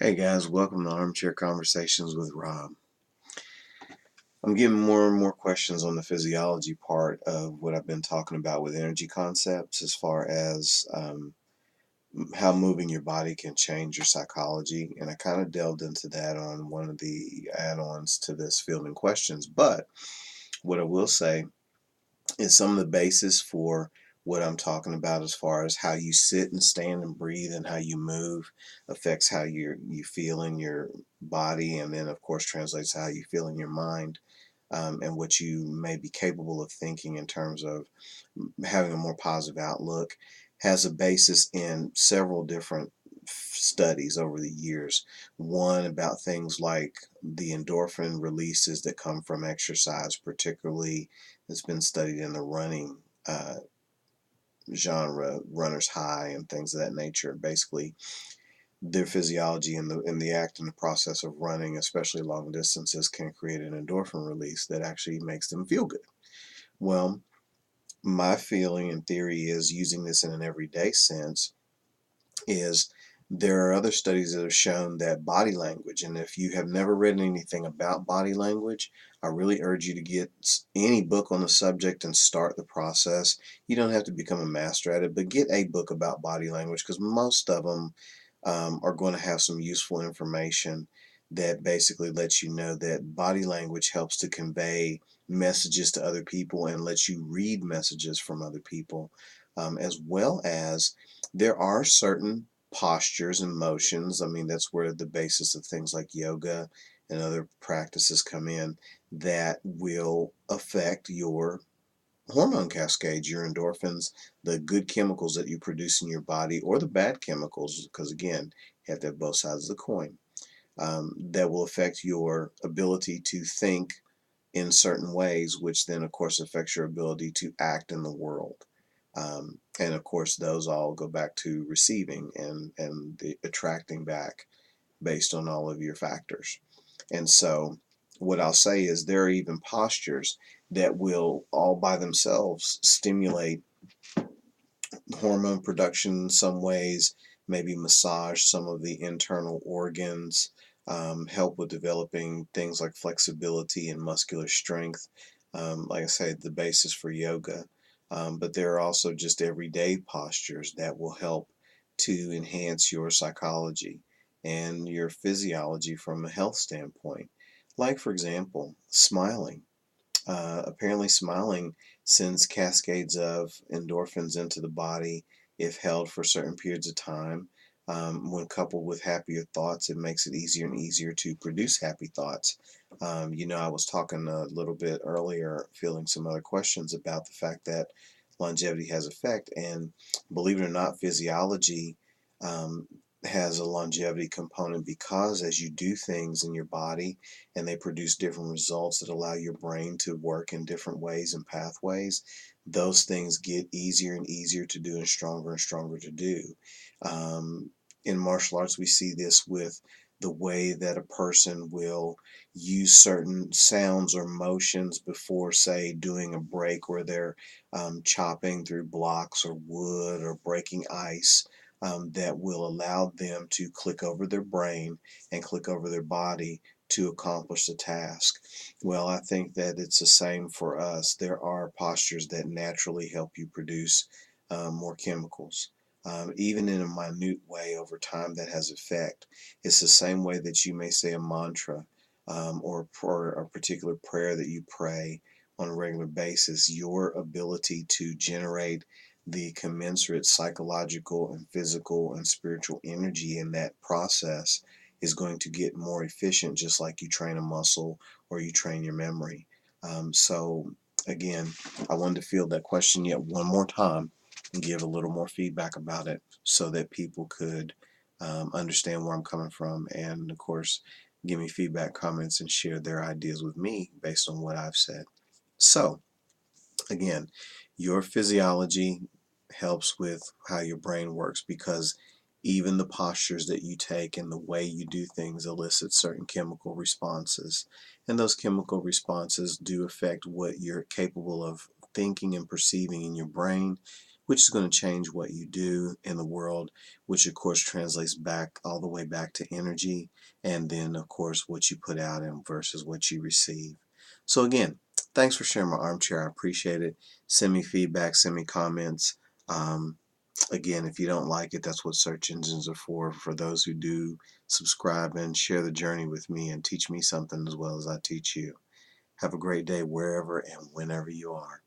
Hey guys, welcome to Armchair Conversations with Rob. I'm getting more and more questions on the physiology part of what I've been talking about with energy concepts as far as how moving your body can change your psychology. And I kind of delved into that on one of the add-ons to this fielding questions. But what I will say is some of the basis for what I'm talking about as far as how you sit and stand and breathe and how you move affects how you feel in your body, and then of course translates how you feel in your mind, and what you may be capable of thinking in terms of having a more positive outlook, has a basis in several different studies over the years. One about things like the endorphin releases that come from exercise, particularly that's been studied in the running genre, runner's high and things of that nature. Basically, their physiology in the act and the process of running, especially long distances, can create an endorphin release that actually makes them feel good. Well, my feeling and theory is, using this in an everyday sense, is there are other studies that have shown that body language, and if you have never read anything about body language, I really urge you to get any book on the subject and start the process. You don't have to become a master at it, but get a book about body language, because most of them are going to have some useful information that basically lets you know that body language helps to convey messages to other people and lets you read messages from other people, as well as there are certain postures and motions. I mean, that's where the basis of things like yoga and other practices come in, that will affect your hormone cascade, your endorphins, the good chemicals that you produce in your body, or the bad chemicals, because again, you have to have both sides of the coin, that will affect your ability to think in certain ways, which then, of course, affects your ability to act in the world. And of course, those all go back to receiving and the attracting back based on all of your factors. And so, what I'll say is, there are even postures that will all by themselves stimulate hormone production in some ways, maybe massage some of the internal organs, help with developing things like flexibility and muscular strength. Like I say, the basis for yoga. But there are also just everyday postures that will help to enhance your psychology and your physiology from a health standpoint. Like, for example, smiling. Apparently, smiling sends cascades of endorphins into the body if held for certain periods of time. When coupled with happier thoughts, it makes it easier and easier to produce happy thoughts. I was talking a little bit earlier, fielding some other questions about the fact that longevity has effect, and believe it or not, physiology um, has a longevity component, because as you do things in your body and they produce different results that allow your brain to work in different ways and pathways, those things get easier and easier to do and stronger to do. Um, in martial arts, we see this with the way that a person will use certain sounds or motions before, say, doing a break where they're chopping through blocks or wood or breaking ice, that will allow them to click over their brain and click over their body to accomplish the task. Well, I think that it's the same for us. There are postures that naturally help you produce more chemicals. Even in a minute way over time, that has effect. It's the same way that you may say a mantra, or a particular prayer that you pray on a regular basis. Your ability to generate the commensurate psychological and physical and spiritual energy in that process is going to get more efficient, just like you train a muscle or you train your memory. So, again, I wanted to field that question yet one more time and give a little more feedback about it so that people could understand where I'm coming from, and, of course, give me feedback, comments, and share their ideas with me based on what I've said. So, again, your physiology helps with how your brain works, because even the postures that you take and the way you do things elicit certain chemical responses. And those chemical responses do affect what you're capable of thinking and perceiving in your brain, which is going to change what you do in the world, which of course translates back all the way back to energy, and then of course what you put out and versus what you receive. So again, thanks for sharing my armchair. I appreciate it. Send me feedback, send me comments. Um, Again, if you don't like it, that's what search engines are for those who do subscribe and share the journey with me and teach me something as well as I teach you. Have a great day wherever and whenever you are.